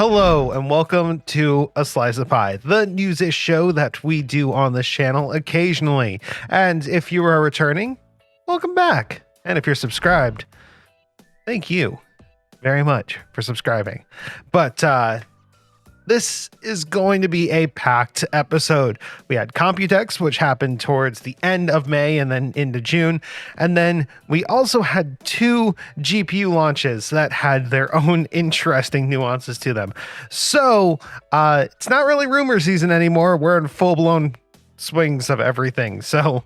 Hello and welcome to A Slice of Pie, the news-ish show that we do on this channel occasionally. And if you are returning, welcome back. And if you're subscribed, thank you very much for subscribing. But this is going to be a packed episode. We had Computex, which happened towards the end of May and then into June. And then we also had two GPU launches that had their own interesting nuances to them. So it's not really rumor season anymore. We're in full-blown swings of everything. So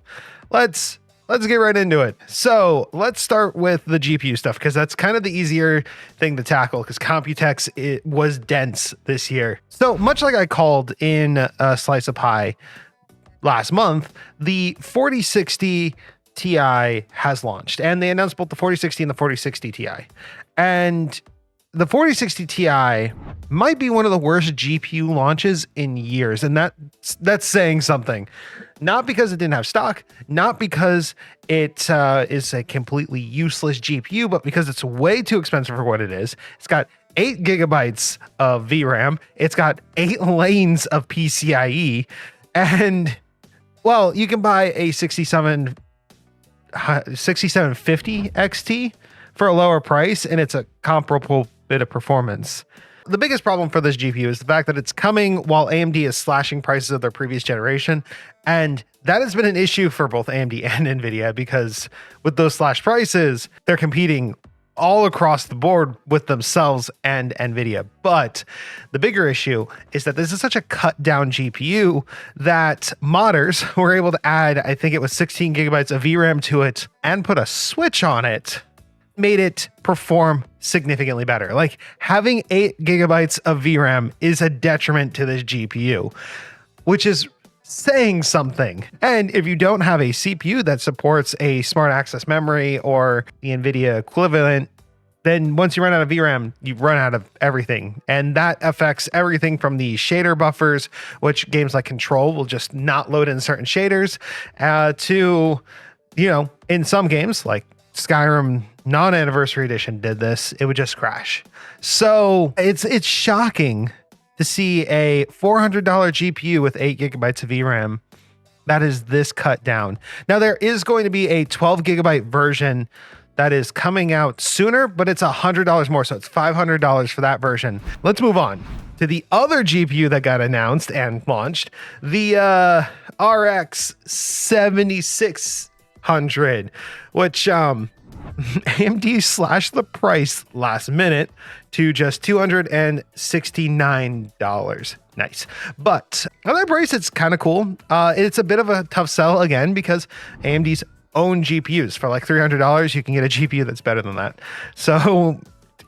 let's get right into it. So let's start with the GPU stuff, because that's kind of the easier thing to tackle, because Computex, it was dense this year. So much like I called in A Slice of Pie last month, the 4060 Ti has launched, and they announced both the 4060 and the 4060 Ti. And the 4060 Ti might be one of the worst GPU launches in years, and that's saying something. Not because it didn't have stock, not because it is a completely useless GPU, but because it's way too expensive for what it is. It's got 8 gigabytes of VRAM. It's got 8 lanes of PCIe, and well, you can buy a 6750 XT for a lower price, and it's a comparable bit of performance. The biggest problem for this GPU is the fact that it's coming while AMD is slashing prices of their previous generation. And that has been an issue for both AMD and Nvidia, because with those slashed prices, they're competing all across the board with themselves and Nvidia. But the bigger issue is that this is such a cut down GPU that modders were able to add, I think it was 16 gigabytes of VRAM to it and put a switch on it, made it perform significantly better. Like, having 8 gigabytes of VRAM is a detriment to this GPU, which is saying something. And if you don't have a CPU that supports a smart access memory or the Nvidia equivalent, then once you run out of VRAM, you run out of everything. And that affects everything from the shader buffers, which games like Control will just not load in certain shaders, to, you know, in some games like Skyrim non-anniversary edition did this, it would just crash. So it's shocking to see a $400 GPU with 8 gigabytes of VRAM that is this cut down. Now, there is going to be a 12 gigabyte version that is coming out sooner, but it's $100 more, so it's $500 for that version. Let's move on to the other GPU that got announced and launched, the RX 7600, which AMD slashed the price last minute to just $269. Nice. But at that price, it's kind of cool. It's a bit of a tough sell again, because AMD's own GPUs, for like $300, you can get a GPU that's better than that. So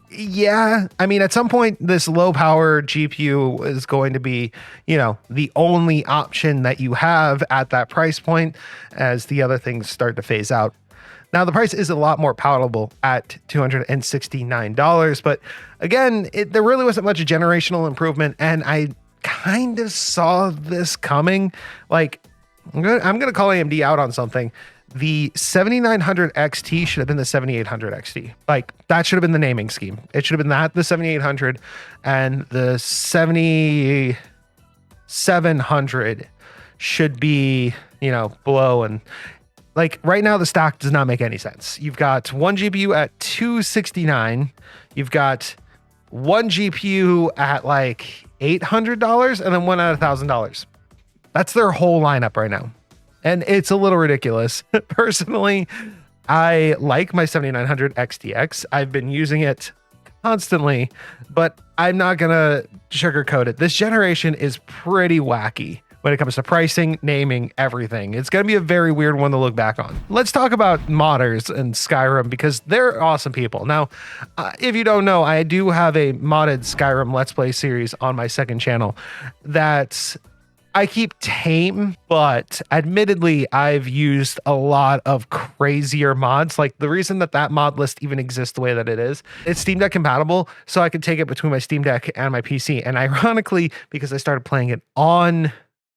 yeah, I mean, at some point, this low power GPU is going to be, you know, the only option that you have at that price point as the other things start to phase out. Now, the price is a lot more palatable at $269, but again, there really wasn't much generational improvement, and I kind of saw this coming. Like, I'm gonna call AMD out on something. The 7900 XT should have been the 7800 XT. Like, that should have been the naming scheme. It should have been the 7800, and the 7700 should be, you know, below. And like, right now, the stock does not make any sense. You've got one GPU at $269. You've got one GPU at like $800, and then one at $1,000. That's their whole lineup right now. And it's a little ridiculous. Personally, I like my 7900 XTX. I've been using it constantly, but I'm not going to sugarcoat it. This generation is pretty wacky when it comes to pricing, naming, everything. It's going to be a very weird one to look back on. Let's talk about modders and Skyrim, because they're awesome people. Now, if you don't know, I do have a modded Skyrim Let's Play series on my second channel that I keep tame, but admittedly, I've used a lot of crazier mods. Like, the reason that mod list even exists the way that it is, it's Steam Deck compatible, so I can take it between my Steam Deck and my PC. And ironically, because I started playing it on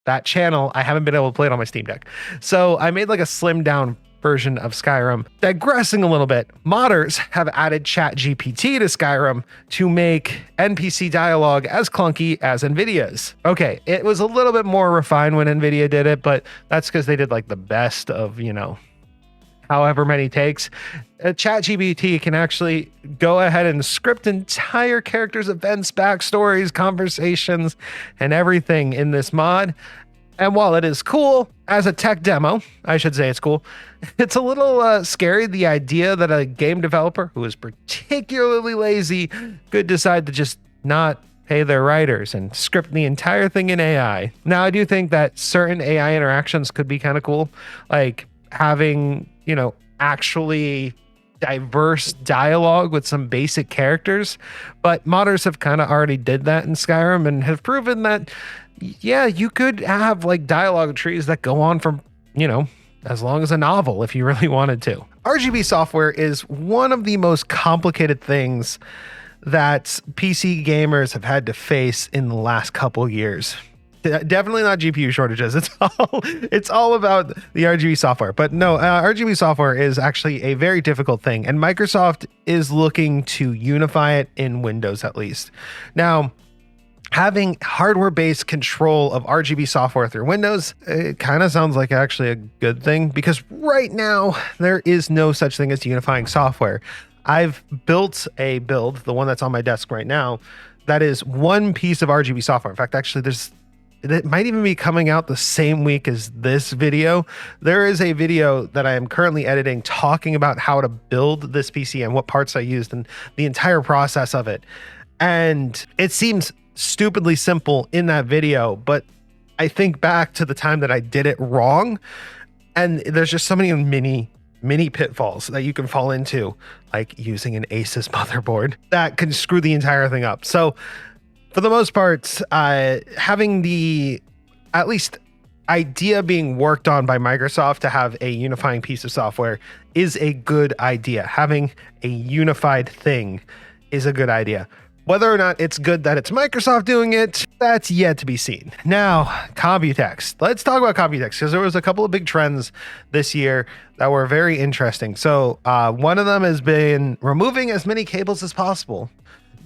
that channel, I haven't been able to play it on my Steam Deck. So I made like a slimmed down version of Skyrim. Digressing a little bit, modders have added ChatGPT to Skyrim to make NPC dialogue as clunky as Nvidia's. Okay, it was a little bit more refined when Nvidia did it, but that's because they did like the best of, however many takes. ChatGPT can actually go ahead and script entire characters' events, backstories, conversations, and everything in this mod. And while it is cool as a tech demo, I should say it's cool, it's a little scary, the idea that a game developer who is particularly lazy could decide to just not pay their writers and script the entire thing in AI. Now, I do think that certain AI interactions could be kind of cool, like having, actually diverse dialogue with some basic characters. But modders have kind of already did that in Skyrim and have proven that, yeah, you could have like dialogue trees that go on for, as long as a novel if you really wanted to. RGB software is one of the most complicated things that PC gamers have had to face in the last couple years. Definitely not GPU shortages. It's all about the RGB software. But no, RGB software is actually a very difficult thing, and Microsoft is looking to unify it in Windows at least. Now, having hardware-based control of RGB software through Windows, it kind of sounds like actually a good thing, because right now there is no such thing as unifying software. I've built a build, the one that's on my desk right now, that is one piece of RGB software. In fact, actually, it might even be coming out the same week as this video. There is a video that I am currently editing talking about how to build this PC and what parts I used and the entire process of it. And it seems stupidly simple in that video, but I think back to the time that I did it wrong, and there's just so many mini pitfalls that you can fall into, like using an Asus motherboard that can screw the entire thing up. So for the most part, having the at least idea being worked on by Microsoft to have a unifying piece of software is a good idea. Having a unified thing is a good idea. Whether or not it's good that it's Microsoft doing it, that's yet to be seen. Now, Computex. Let's talk about Computex, because there was a couple of big trends this year that were very interesting. So one of them has been removing as many cables as possible,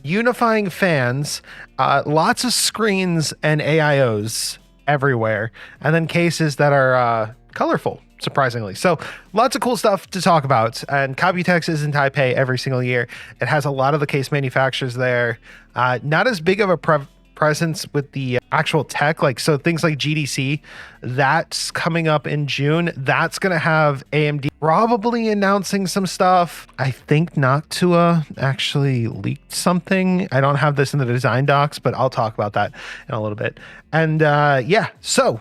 unifying fans, lots of screens and AIOs everywhere, and then cases that are colorful, surprisingly. So lots of cool stuff to talk about. And Computex is in Taipei every single year. It has a lot of the case manufacturers there. Not as big of a presence with the actual tech, so things like GDC, that's coming up in June. That's going to have AMD probably announcing some stuff. I think Noctua actually leaked something. I don't have this in the design docs, but I'll talk about that in a little bit. And so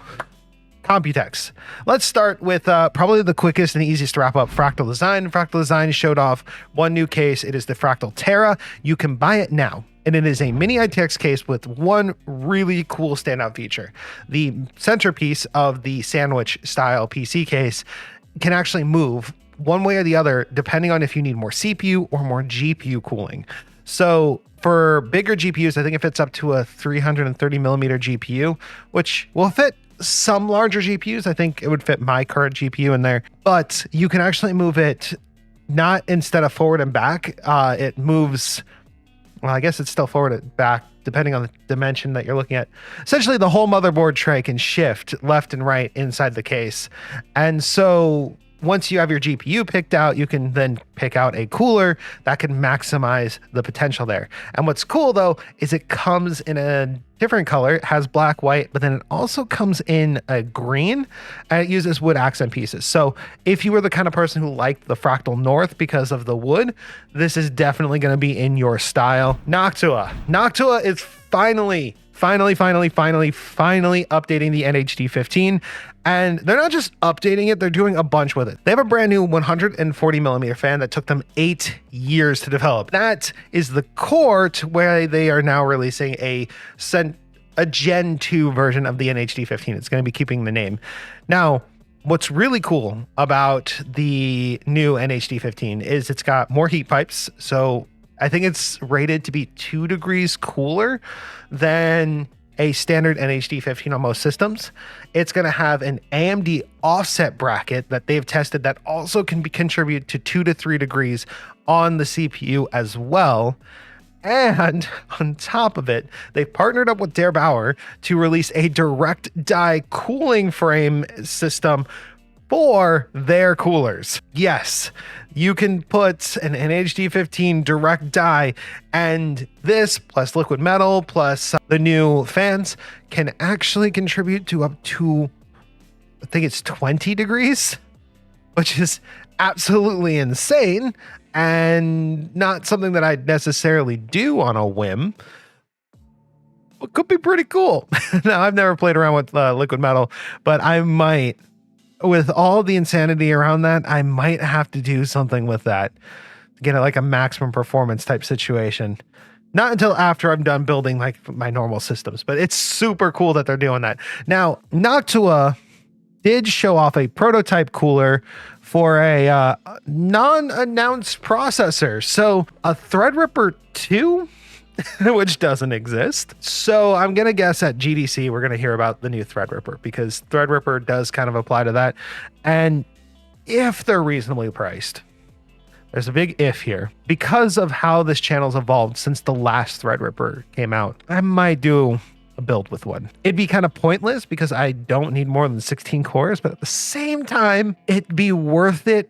Computex. Let's start with probably the quickest and easiest to wrap up, Fractal Design. Fractal Design showed off one new case. It is the Fractal Terra. You can buy it now, and it is a mini ITX case with one really cool standout feature. The centerpiece of the sandwich style PC case can actually move one way or the other depending on if you need more CPU or more GPU cooling. So for bigger GPUs, I think it fits up to a 330 millimeter GPU, which will fit some larger GPUs. I think it would fit my current GPU in there, but you can actually move it not instead of forward and back. It moves, well, I guess it's still forward and back depending on the dimension that you're looking at. Essentially, the whole motherboard tray can shift left and right inside the case. And so once you have your GPU picked out, you can then pick out a cooler that can maximize the potential there. And what's cool though, is it comes in a different color. It has black, white, but then it also comes in a green, and it uses wood accent pieces. So if you were the kind of person who liked the Fractal North because of the wood, this is definitely going to be in your style. Noctua. Noctua is finally updating the NHD 15. And they're not just updating it, they're doing a bunch with it. They have a brand new 140 millimeter fan that took them 8 years to develop. That is the core to where they are now releasing a Gen 2 version of the NHD 15. It's going to be keeping the name. Now, what's really cool about the new NHD 15 is it's got more heat pipes. So I think it's rated to be 2 degrees cooler than a standard NHD 15 on most systems. It's going to have an AMD offset bracket that they've tested that also can contribute to 2 to 3 degrees on the CPU as well. And on top of it, they've partnered up with Der Bauer to release a direct die cooling frame system for their coolers. Yes, you can put an NHD 15 direct die, and this plus liquid metal plus the new fans can actually contribute to up to, I think it's 20 degrees, which is absolutely insane and not something that I'd necessarily do on a whim. It could be pretty cool. Now, I've never played around with liquid metal, but I might. With all the insanity around that, I might have to do something with that to get like a maximum performance type situation. Not until after I'm done building like my normal systems, but it's super cool that they're doing that. Now, Noctua did show off a prototype cooler for a non-announced processor. So a Threadripper 2, which doesn't exist. So I'm going to guess at GDC, we're going to hear about the new Threadripper, because Threadripper does kind of apply to that. And if they're reasonably priced, there's a big if here, because of how this channel's evolved since the last Threadripper came out, I might do a build with one. It'd be kind of pointless because I don't need more than 16 cores, but at the same time, it'd be worth it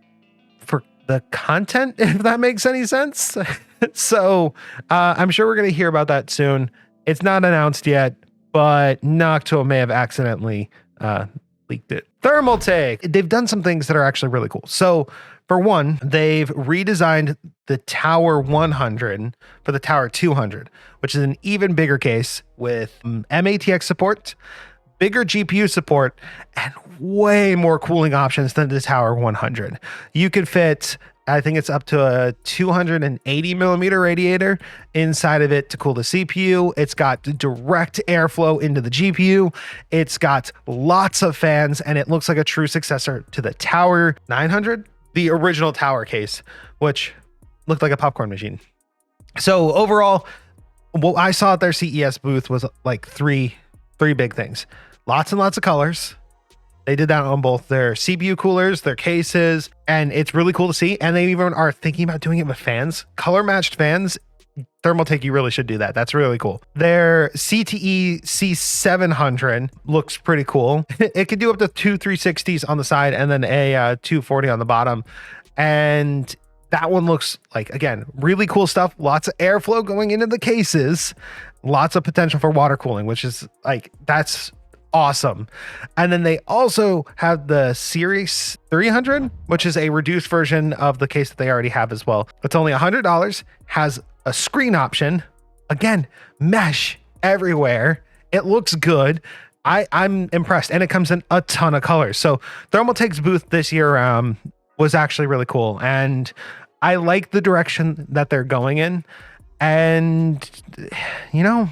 for the content, if that makes any sense. So I'm sure we're going to hear about that soon. It's not announced yet, but Noctua may have accidentally leaked it. Thermaltake, they've done some things that are actually really cool. So for one, they've redesigned the Tower 100 for the Tower 200, which is an even bigger case with MATX support, bigger GPU support, and way more cooling options than the Tower 100. You could fit, I think it's up to a 280 millimeter radiator inside of it to cool the CPU. It's got direct airflow into the GPU. It's got lots of fans, and it looks like a true successor to the Tower 900, the original Tower case, which looked like a popcorn machine. So overall, what I saw at their CES booth was like three big things. Lots and lots of colors. They did that on both their CPU coolers, their cases, and it's really cool to see. And they even are thinking about doing it with fans, color matched fans. Thermaltake, you really should do that. That's really cool. Their CTE C700 looks pretty cool. It could do up to 2 360s on the side and then a 240 on the bottom. And that one looks like, again, really cool stuff. Lots of airflow going into the cases. Lots of potential for water cooling, which is like, that's awesome. And then they also have the Series 300, which is a reduced version of the case that they already have as well. It's only $100, has a screen option. Again, mesh everywhere. It looks good. I'm impressed. And it comes in a ton of colors. So Thermaltake's booth this year was actually really cool. And I like the direction that they're going in. And, you know,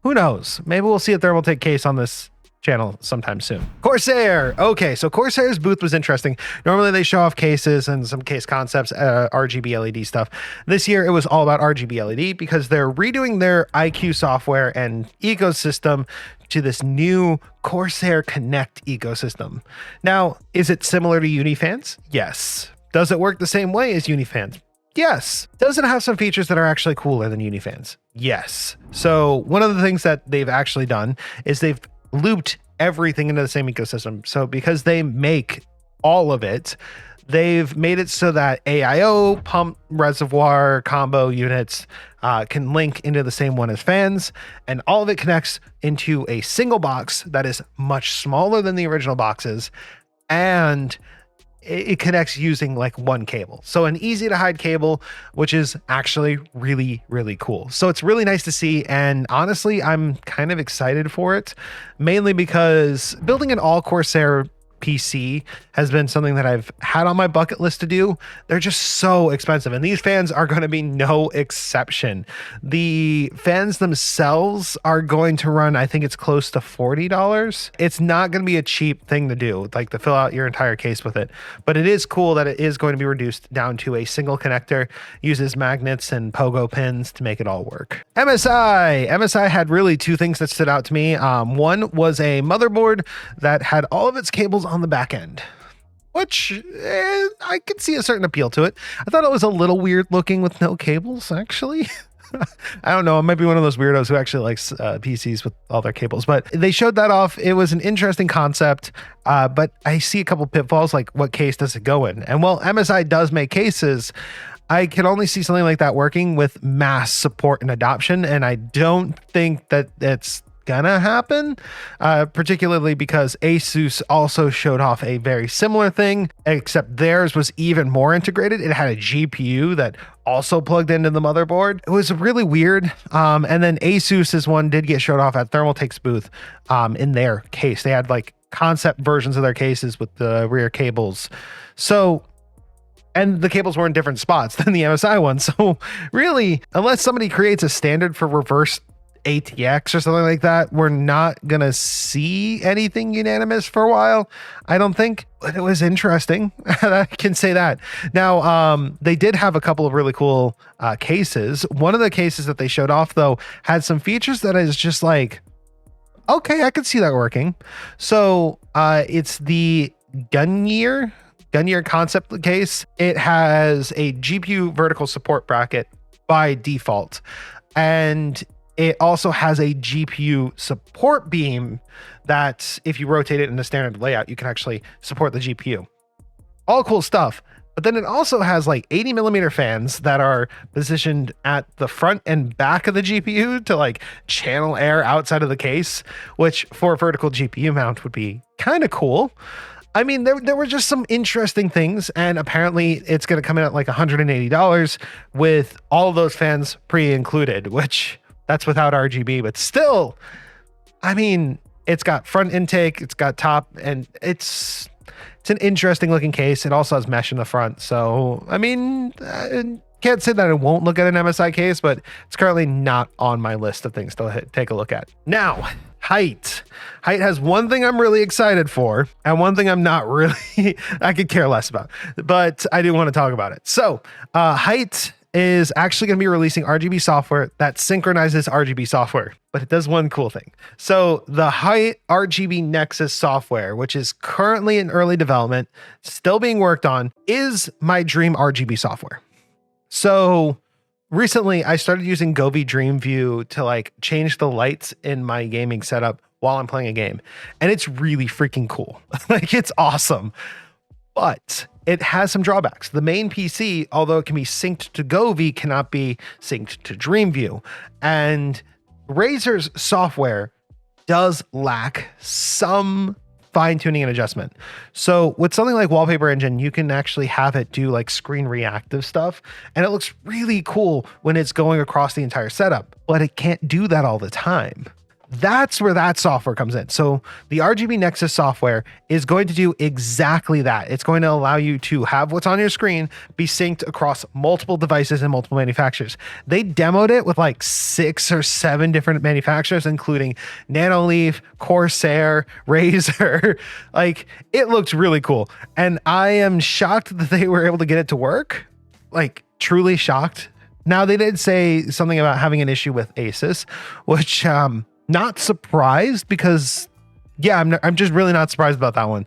who knows? Maybe we'll see a Thermaltake case on this channel sometime soon. Corsair. Okay, so Corsair's booth was interesting. Normally they show off cases and some case concepts, RGB LED stuff. This year it was all about RGB LED because they're redoing their IQ software and ecosystem to this new Corsair Connect ecosystem. Now, is it similar to Unifans? Yes. Does it work the same way as Unifans? Yes. Does it have some features that are actually cooler than Unifans? Yes. So one of the things that they've actually done is they've looped everything into the same ecosystem. So because they make all of it, they've made it so that AIO, pump, reservoir, combo units can link into the same one as fans, and all of it connects into a single box that is much smaller than the original boxes, and it connects using like one cable. So an easy to hide cable, which is actually really, really cool. So it's really nice to see. And honestly, I'm kind of excited for it, mainly because building an all Corsair PC has been something that I've had on my bucket list to do. They're just so expensive, and these fans are going to be no exception. The fans themselves are going to run, I think it's close to $40. It's not going to be a cheap thing to do, like to fill out your entire case with it, but it is cool that it is going to be reduced down to a single connector, uses magnets and pogo pins to make it all work. MSI had really two things that stood out to me. One was a motherboard that had all of its cables on the back end, which I could see a certain appeal to it. I thought it was a little weird looking with no cables, actually. I don't know. I might be one of those weirdos who actually likes PCs with all their cables, but they showed that off. It was an interesting concept, but I see a couple pitfalls, like what case does it go in? And while MSI does make cases, I can only see something like that working with mass support and adoption, and I don't think that it's gonna happen, particularly because Asus also showed off a very similar thing, except theirs was even more integrated. It had a GPU that also plugged into the motherboard. It was really weird. And then Asus's one did get showed off at Thermaltake's booth in their case. They had like concept versions of their cases with the rear cables. So, and the cables were in different spots than the MSI one. So really, unless somebody creates a standard for reverse ATX or something like that, we're not gonna see anything unanimous for a while, I don't think. But it was interesting. I can say that. Now, they did have a couple of really cool cases. One of the cases that they showed off, though, had some features that is just like, okay, I could see that working. So it's the Gunyear concept case. It has a GPU vertical support bracket by default, and it also has a GPU support beam that if you rotate it in the standard layout, you can actually support the GPU. All cool stuff. But then it also has like 80 millimeter fans that are positioned at the front and back of the GPU to like channel air outside of the case, which for a vertical GPU mount would be kind of cool. I mean, there were just some interesting things, and apparently it's going to come in at like $180 with all of those fans pre-included, which that's without RGB, but still, I mean, it's got front intake, it's got top, and it's an interesting looking case. It also has mesh in the front. So, I mean, I can't say that I won't look at an MSI case, but it's currently not on my list of things to take a look at. Now, Hyte. Hyte has one thing I'm really excited for, and one thing I'm not really, I could care less about, but I do want to talk about it. So, Hyte is actually going to be releasing RGB software that synchronizes RGB software, but it does one cool thing. So the Hyte RGB Nexus software, which is currently in early development, still being worked on, is my dream RGB software. So recently I started using Govee DreamView to like change the lights in my gaming setup while I'm playing a game. And it's really freaking cool. Like, it's awesome. But it has some drawbacks. The main PC, although it can be synced to Govee, cannot be synced to DreamView. And Razer's software does lack some fine-tuning and adjustment. So with something like Wallpaper Engine, you can actually have it do like screen reactive stuff, and it looks really cool when it's going across the entire setup, but it can't do that all the time. That's where that software comes in. So the RGB Nexus software is going to do exactly that. It's going to allow you to have what's on your screen be synced across multiple devices and multiple manufacturers. They demoed it with like 6 or 7 different manufacturers, including Nanoleaf, Corsair, Razer. Like, it looks really cool. And I am shocked that they were able to get it to work. Like, truly shocked. Now, they did say something about having an issue with Asus, which, not surprised, because yeah, I'm just really not surprised about that one.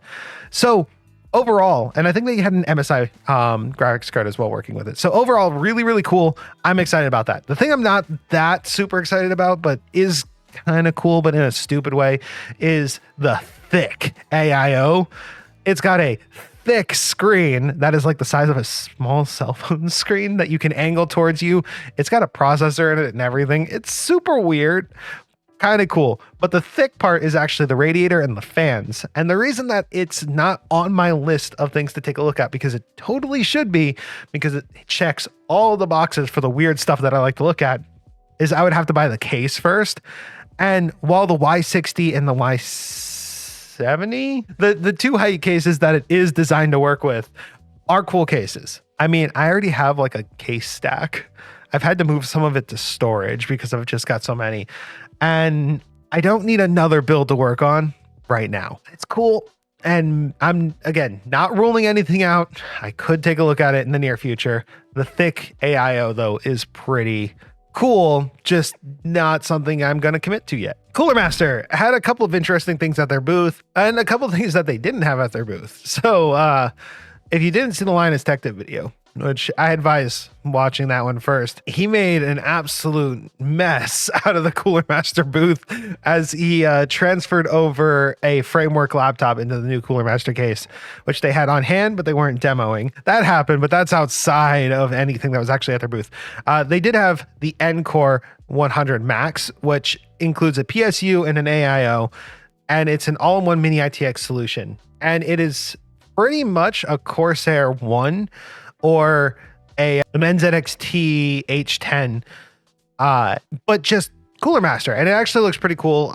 So overall, and I think they had an MSI graphics card as well working with it. So overall, really, really cool. I'm excited about that. The thing I'm not that super excited about, but is kind of cool, but in a stupid way, is the thick AIO. It's got a thick screen that is like the size of a small cell phone screen that you can angle towards you. It's got a processor in it and everything. It's super weird. Kind of cool, but the thick part is actually the radiator and the fans. And the reason that it's not on my list of things to take a look at, because it totally should be, because it checks all the boxes for the weird stuff that I like to look at, is I would have to buy the case first. And while the Y60 and the Y70 $70. The two Hyte cases that it is designed to work with are cool cases. I mean, I already have like a case stack. I've had to move some of it to storage because I've just got so many. And I don't need another build to work on right now. It's cool. And I'm, again, not ruling anything out. I could take a look at it in the near future. The thick AIO, though, is pretty cool, just not something I'm going to commit to yet. Cooler Master had a couple of interesting things at their booth and a couple of things that they didn't have at their booth. So if you didn't see the Linus Tech Tip video, which I advise watching that one first, he made an absolute mess out of the Cooler Master booth as he transferred over a framework laptop into the new Cooler Master case, which they had on hand, but they weren't demoing. That happened, but that's outside of anything that was actually at their booth. They did have the Ncore 100 Max, which includes a PSU and an AIO, and it's an all-in-one mini ITX solution. And it is pretty much a Corsair 1 or an NZXT H10, but just Cooler Master. And it actually looks pretty cool.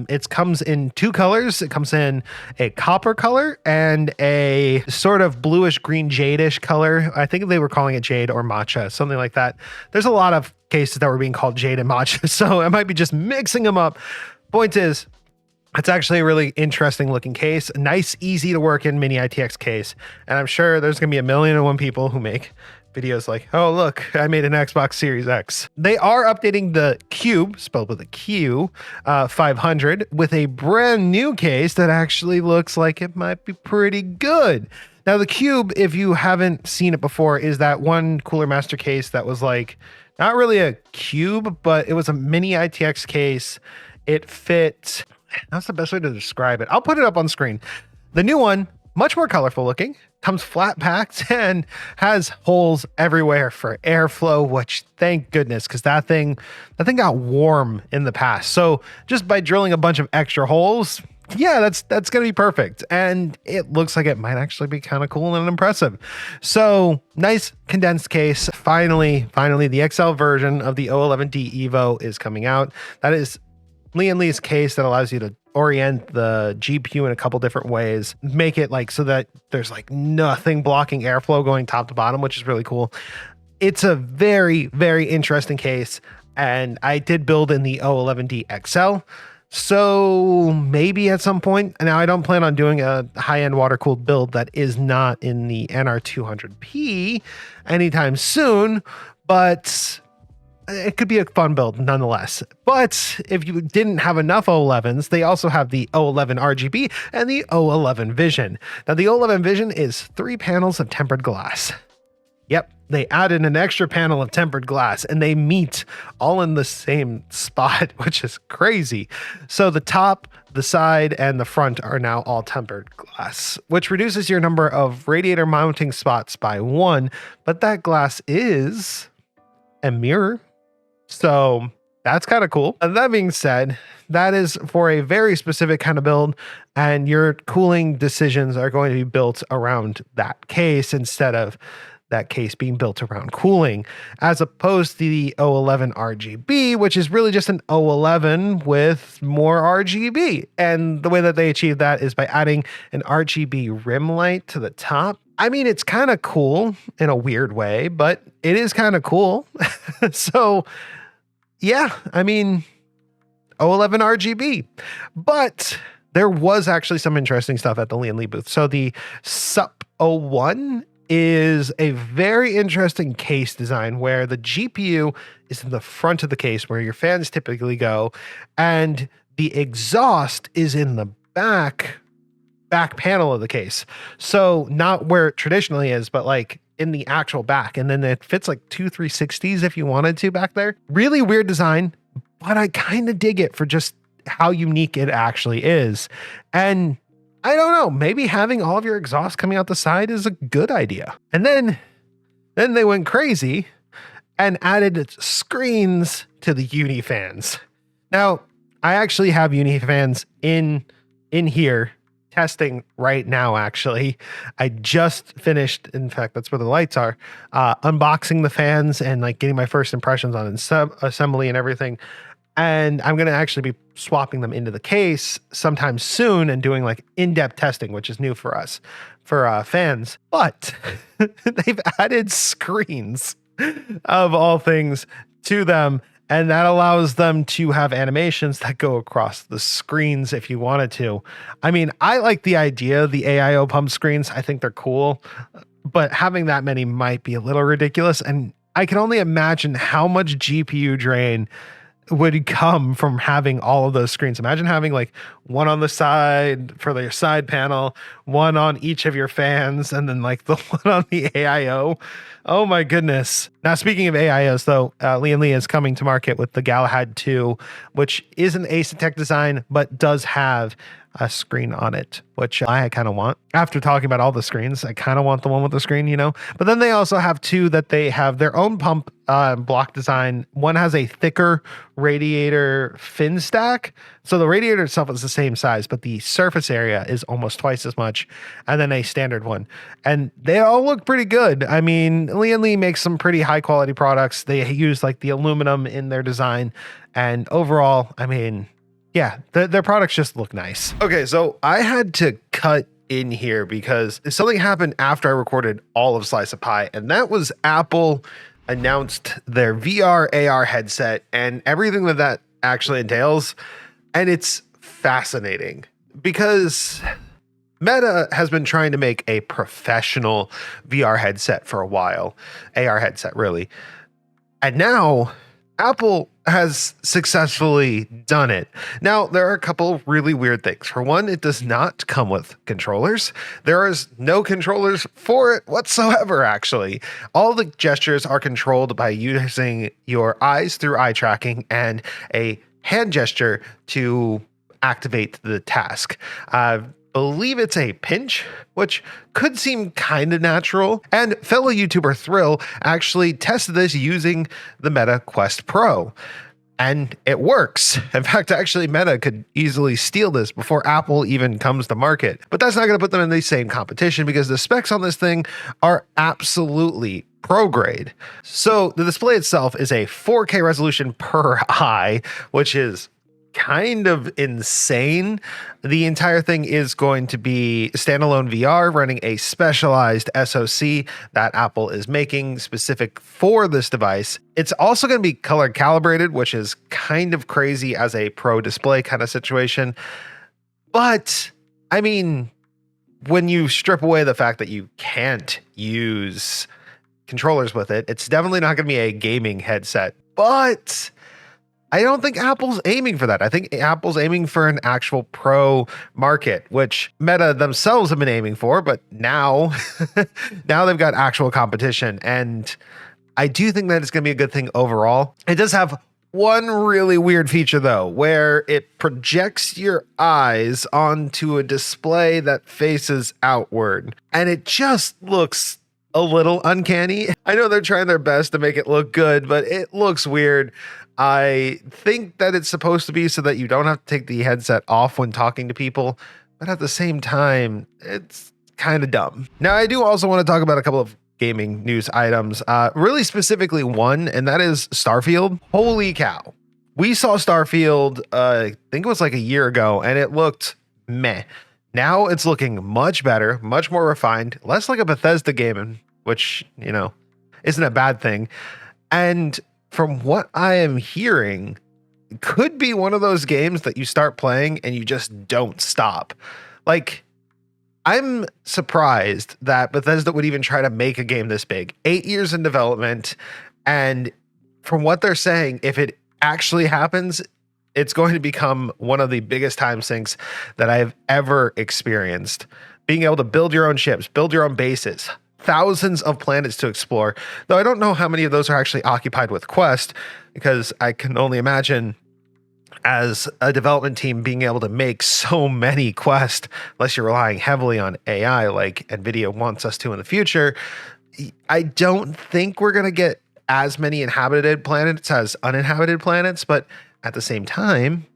It comes in two colors. It comes in a copper color and a sort of bluish green jade-ish color. I think they were calling it jade or matcha, something like that. There's a lot of cases that were being called jade and matcha, so I might be just mixing them up. Point is, it's actually a really interesting looking case, a nice, easy to work in mini ITX case. And I'm sure there's going to be 1,000,001 people who make videos like, oh, look, I made an Xbox Series X. They are updating the Cube, spelled with a Q, 500 with a brand new case that actually looks like it might be pretty good. Now, the Cube, if you haven't seen it before, is that one Cooler Master case that was like, not really a cube, but it was a mini ITX case. It fit... That's the best way to describe it. I'll put it up on screen. The new one, much more colorful looking, comes flat packed and has holes everywhere for airflow, which thank goodness, because that thing got warm in the past. So just by drilling a bunch of extra holes, yeah, that's going to be perfect. And it looks like it might actually be kind of cool and impressive. So nice condensed case. Finally, the XL version of the O11D Evo is coming out. That is Lian Li's case that allows you to orient the GPU in a couple different ways, make it like so that there's like nothing blocking airflow going top to bottom, which is really cool. It's a very, very interesting case. And I did build in the O11D XL. So maybe at some point, now I don't plan on doing a high-end water-cooled build that is not in the NR200P anytime soon, but it could be a fun build nonetheless. But if you didn't have enough O11s, they also have the O11 RGB and the O11 Vision. Now the O11 Vision is 3 panels of tempered glass. Yep, they added an extra panel of tempered glass and they meet all in the same spot, which is crazy. So the top, the side, and the front are now all tempered glass, which reduces your number of radiator mounting spots by 1, but that glass is a mirror. So that's kind of cool. And that being said, that is for a very specific kind of build, and your cooling decisions are going to be built around that case instead of that case being built around cooling, as opposed to the O11 RGB, which is really just an O11 with more RGB. And the way that they achieve that is by adding an RGB rim light to the top. I mean, it's kind of cool in a weird way, but it is kind of cool. So yeah, I mean, O11 RGB. But there was actually some interesting stuff at the Lian Li booth. So the SUP 01 is a very interesting case design where the GPU is in the front of the case where your fans typically go, and the exhaust is in the back panel of the case. So not where it traditionally is, but like in the actual back. And then it fits like 2 360s if you wanted to back there. Really weird design, but I kind of dig it for just how unique it actually is. And I don't know, maybe having all of your exhaust coming out the side is a good idea. And then they went crazy and added screens to the Uni fans. Now, I actually have Uni fans in here testing right now, actually. I just finished, in fact, that's where the lights are, unboxing the fans and like getting my first impressions on assembly and everything. And I'm going to actually be swapping them into the case sometime soon and doing like in-depth testing, which is new for us, for fans. But they've added screens of all things to them. And that allows them to have animations that go across the screens if you wanted to. I mean, I like the idea of the AIO pump screens. I think they're cool, but having that many might be a little ridiculous. And I can only imagine how much GPU drain would come from having all of those screens. Imagine having like one on the side for your side panel, one on each of your fans, and then like the one on the AIO. Oh my goodness. Now, speaking of AIOs though, Lian Li is coming to market with the Galahad 2, which is an Asetek design, but does have a screen on it, which I kind of want. After talking about all the screens, I kind of want the one with the screen, you know? But then they also have two that they have their own pump block design. One has a thicker radiator fin stack. So the radiator itself is the same size, but the surface area is almost twice as much. And then a standard one. And they all look pretty good. I mean, Lian Li makes some pretty high quality products. They use like the aluminum in their design. And overall, I mean, yeah, their products just look nice. Okay, so I had to cut in here because something happened after I recorded all of Slice of Pie, and that was Apple announced their VR AR headset and everything that actually entails. And it's fascinating because Meta has been trying to make a professional VR headset for a while, AR headset really. And now Apple has successfully done it. Now, there are a couple really weird things. For one, it does not come with controllers. There is no controllers for it whatsoever, actually. All the gestures are controlled by using your eyes through eye tracking and a hand gesture to activate the task. Believe it's a pinch, which could seem kind of natural. And fellow YouTuber Thrill actually tested this using the Meta Quest Pro. And it works. In fact, actually, Meta could easily steal this before Apple even comes to market. But that's not going to put them in the same competition because the specs on this thing are absolutely pro grade. So the display itself is a 4K resolution per eye, which is kind of insane. The entire thing is going to be standalone VR running a specialized SoC that Apple is making specific for this device. It's also going to be color calibrated, which is kind of crazy as a pro display kind of situation. But I mean, when you strip away the fact that you can't use controllers with it, it's definitely not going to be a gaming headset. But I don't think Apple's aiming for that. I think Apple's aiming for an actual pro market, which Meta themselves have been aiming for, but now, now they've got actual competition. And I do think that it's going to be a good thing overall. It does have one really weird feature though, where it projects your eyes onto a display that faces outward. And it just looks a little uncanny. I know they're trying their best to make it look good, but it looks weird. I think that it's supposed to be so that you don't have to take the headset off when talking to people, but at the same time, it's kind of dumb. Now, I do also want to talk about a couple of gaming news items, really specifically one, and that is Starfield. Holy cow. We saw Starfield, I think it was like a year ago, and it looked meh. Now it's looking much better, much more refined, less like a Bethesda game, which, you know, isn't a bad thing. And from what I am hearing, it could be one of those games that you start playing and you just don't stop. Like, I'm surprised that Bethesda would even try to make a game this big. 8 years in development, and from what they're saying, if it actually happens, it's going to become one of the biggest time sinks that I've ever experienced. Being able to build your own ships, build your own bases, thousands of planets to explore, though I don't know how many of those are actually occupied with Quest, because I can only imagine as a development team being able to make so many Quest, unless you're relying heavily on AI like Nvidia wants us to in the future. I don't think we're going to get as many inhabited planets as uninhabited planets, but at the same time,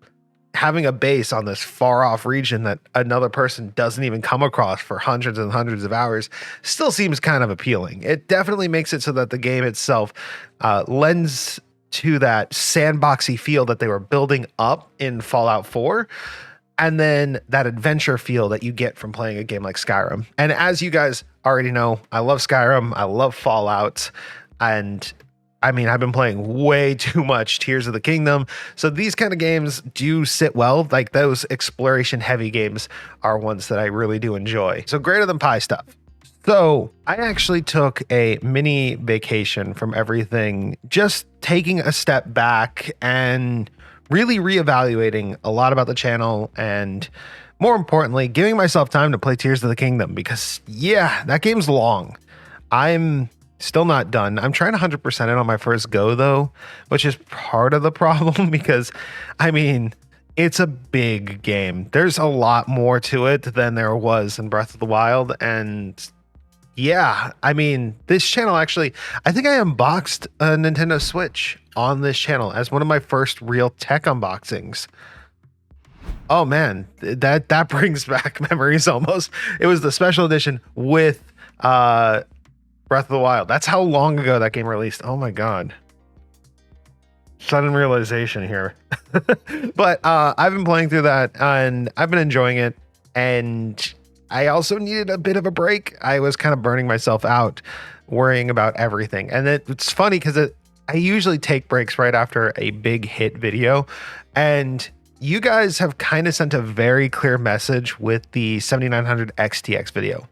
having a base on this far off region that another person doesn't even come across for hundreds and hundreds of hours still seems kind of appealing. It definitely makes it so that the game itself lends to that sandboxy feel that they were building up in Fallout 4. And then that adventure feel that you get from playing a game like Skyrim. And as you guys already know, I love Skyrim. I love Fallout. And I mean, I've been playing way too much Tears of the Kingdom. So these kind of games do sit well. Like those exploration heavy games are ones that I really do enjoy. So GreaterThanPie stuff. So I actually took a mini vacation from everything, just taking a step back and really reevaluating a lot about the channel, and more importantly, giving myself time to play Tears of the Kingdom, because yeah, that game's long. I'm still not done. I'm trying to 100% it on my first go though, which is part of the problem because I mean, it's a big game. There's a lot more to it than there was in Breath of the Wild. And yeah, I mean, this channel actually, I think I unboxed a Nintendo Switch on this channel as one of my first real tech unboxings. Oh man, that brings back memories almost. It was the special edition with Breath of the Wild. That's how long ago that game released. Oh my God. Sudden realization here. But I've been playing through that and I've been enjoying it. And I also needed a bit of a break. I was kind of burning myself out worrying about everything. And it's funny because I usually take breaks right after a big hit video. And you guys have kind of sent a very clear message with the 7900 XTX video.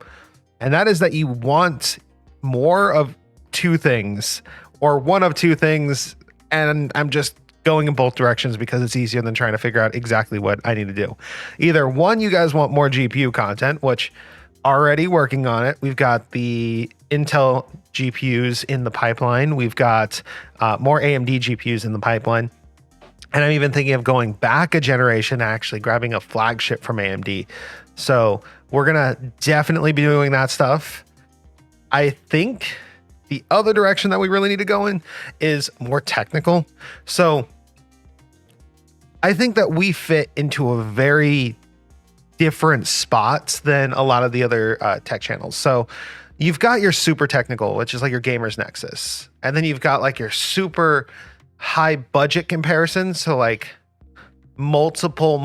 And that is that you want more of two things or one of two things. And I'm just going in both directions because it's easier than trying to figure out exactly what I need to do. Either one, you guys want more GPU content, which already working on it. We've got the Intel GPUs in the pipeline. We've got more AMD GPUs in the pipeline. And I'm even thinking of going back a generation, actually grabbing a flagship from AMD. So we're going to definitely be doing that stuff. I think the other direction that we really need to go in is more technical. So I think that we fit into a very different spots than a lot of the other tech channels. So you've got your super technical, which is like your Gamers Nexus. And then you've got like your super high budget comparisons. So like multiple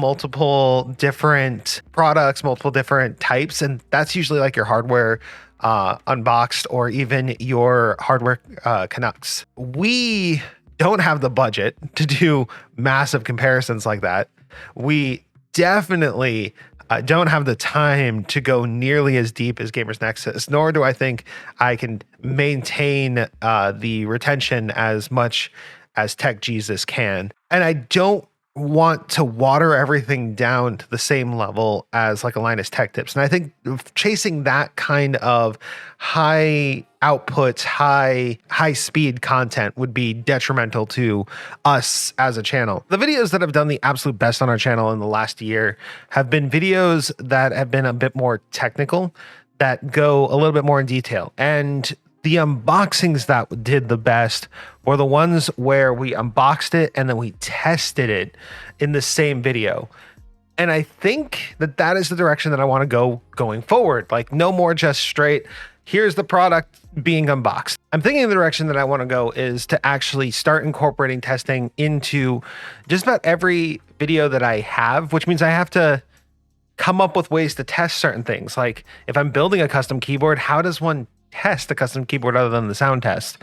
different products, multiple different types. And that's usually like your hardware unboxed or even your hardware Canucks. We don't have the budget to do massive comparisons like that. We definitely don't have the time to go nearly as deep as Gamers Nexus, nor do I think I can maintain the retention as much as Tech Jesus can. And I don't want to water everything down to the same level as like a Linus Tech Tips. And I think chasing that kind of high output, high speed content would be detrimental to us as a channel. The videos that have done the absolute best on our channel in the last year have been videos that have been a bit more technical, that go a little bit more in detail. And the unboxings that did the best were the ones where we unboxed it and then we tested it in the same video. And I think that that is the direction that I want to go going forward. Like no more just straight, here's the product being unboxed. I'm thinking the direction that I want to go is to actually start incorporating testing into just about every video that I have, which means I have to come up with ways to test certain things. Like if I'm building a custom keyboard, how does one test a custom keyboard other than the sound test?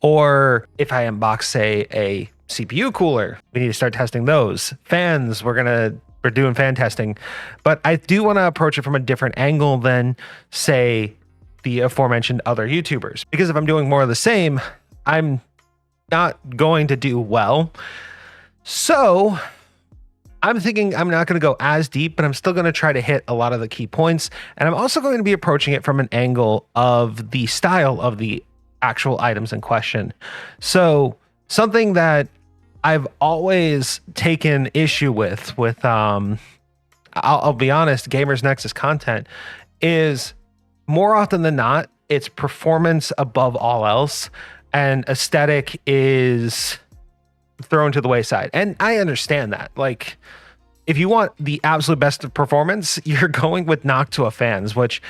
Or if I unbox, say, a CPU cooler, we need to start testing those. Fans, we're doing fan testing. But I do want to approach it from a different angle than, say, the aforementioned other YouTubers. Because if I'm doing more of the same, I'm not going to do well. So I'm thinking I'm not going to go as deep, but I'm still going to try to hit a lot of the key points. And I'm also going to be approaching it from an angle of the style of the actual items in question. So something that I've always taken issue with I'll be honest, Gamers Nexus content is more often than not, it's performance above all else, and aesthetic is thrown to the wayside. And I understand that. Like, if you want the absolute best of performance, you're going with Noctua fans, which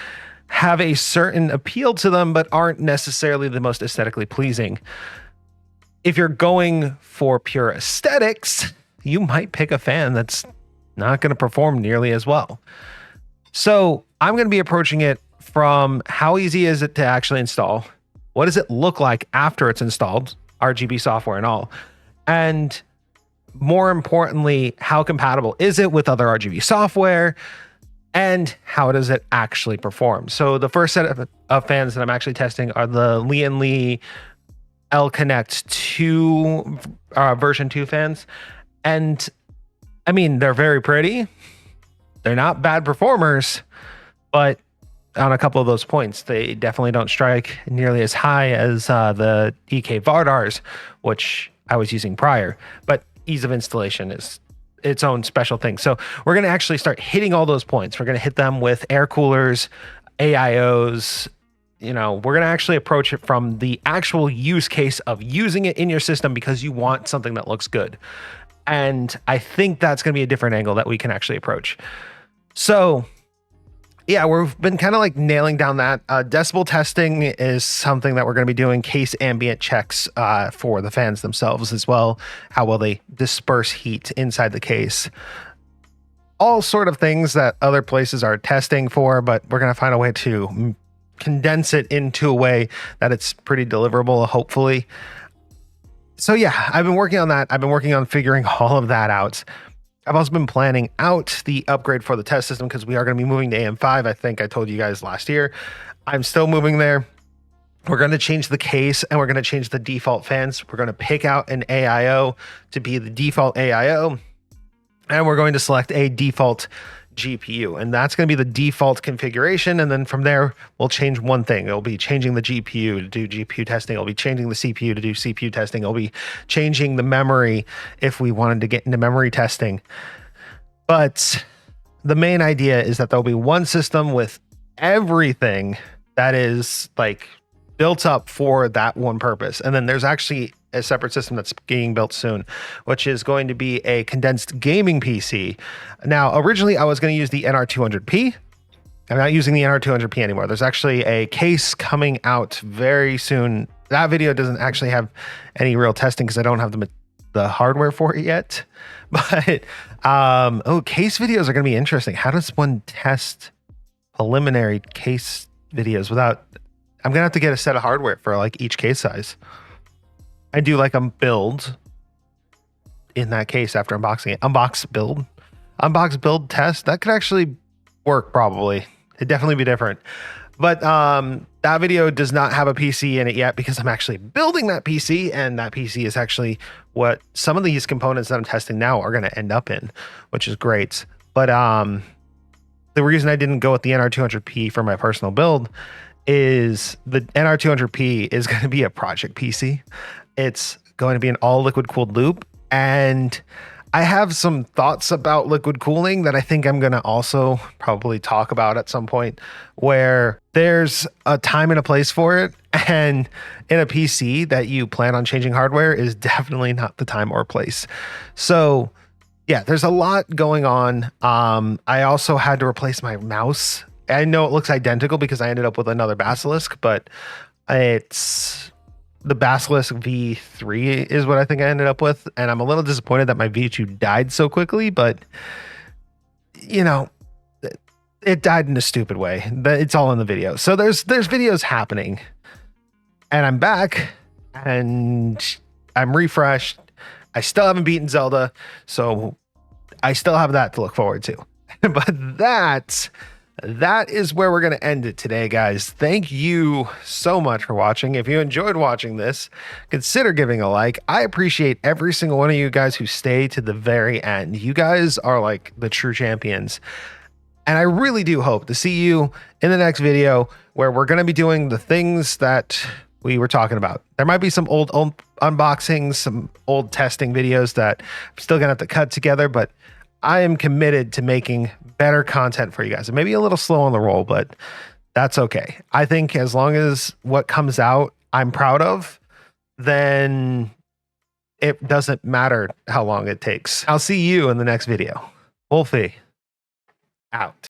have a certain appeal to them, but aren't necessarily the most aesthetically pleasing. if you're going for pure aesthetics, you might pick a fan that's not going to perform nearly as well. So I'm going to be approaching it from how easy is it to actually install? What does it look like after it's installed, RGB software and all? And more importantly, how compatible is it with other RGB software? And how does it actually perform? So the first set of fans that I'm actually testing are the Lian Li L-Connect 2 version 2 fans. And I mean, they're very pretty. They're not bad performers, but on a couple of those points, they definitely don't strike nearly as high as the EK Vardars, which I was using prior. But ease of installation is its own special thing. So we're going to actually start hitting all those points. We're going to hit them with air coolers, AIOs. You know, we're going to actually approach it from the actual use case of using it in your system because you want something that looks good. And I think that's going to be a different angle that we can actually approach. So yeah, we've been kind of like nailing down that. Decibel testing is something that we're going to be doing, case ambient checks for the fans themselves as well. How will they disperse heat inside the case? All sort of things that other places are testing for, but we're going to find a way to condense it into a way that it's pretty deliverable, hopefully. So yeah, I've been working on that. I've been working on figuring all of that out. I've also been planning out the upgrade for the test system because we are going to be moving to AM5. I think I told you guys last year. I'm still moving there. We're going to change the case and we're going to change the default fans. We're going to pick out an AIO to be the default AIO. And we're going to select a default GPU. And that's going to be the default configuration. And then from there, we'll change one thing. It'll be changing the GPU to do GPU testing. It'll be changing the CPU to do CPU testing. It'll be changing the memory if we wanted to get into memory testing. But the main idea is that there'll be one system with everything that is like built up for that one purpose. And then there's actually a separate system that's being built soon, which is going to be a condensed gaming PC. Now, originally I was going to use the NR200P. I'm not using the NR200P anymore. There's actually a case coming out very soon. That video doesn't actually have any real testing because I don't have the hardware for it yet. But case videos are going to be interesting. How does one test preliminary case videos without... I'm going to have to get a set of hardware for like each case size. I do like a build in that case after unboxing it. Unbox build test. That could actually work probably. It'd definitely be different. But that video does not have a PC in it yet because I'm actually building that PC, and that PC is actually what some of these components that I'm testing now are going to end up in, which is great. But the reason I didn't go with the NR200P for my personal build is the NR200P is going to be a project PC. It's going to be an all liquid cooled loop. And I have some thoughts about liquid cooling that I think I'm going to also probably talk about at some point, where there's a time and a place for it. And in a PC that you plan on changing hardware is definitely not the time or place. So yeah, there's a lot going on. I also had to replace my mouse. I know it looks identical because I ended up with another Basilisk, but it's the Basilisk V3 is what I think I ended up with. And I'm a little disappointed that my V2 died so quickly, but you know, it died in a stupid way. It's all in the video. So there's videos happening, and I'm back and I'm refreshed. I still haven't beaten Zelda, so I still have that to look forward to. But that is where we're going to end it today, guys. Thank you so much for watching. If you enjoyed watching this, consider giving a like. I appreciate every single one of you guys who stay to the very end. You guys are like the true champions. And I really do hope to see you in the next video where we're going to be doing the things that we were talking about. There might be some old unboxings, some old testing videos that I'm still going to have to cut together, but I am committed to making better content for you guys. It may be a little slow on the roll, but that's okay. I think as long as what comes out I'm proud of, then it doesn't matter how long it takes. I'll see you in the next video. Wolfie, out.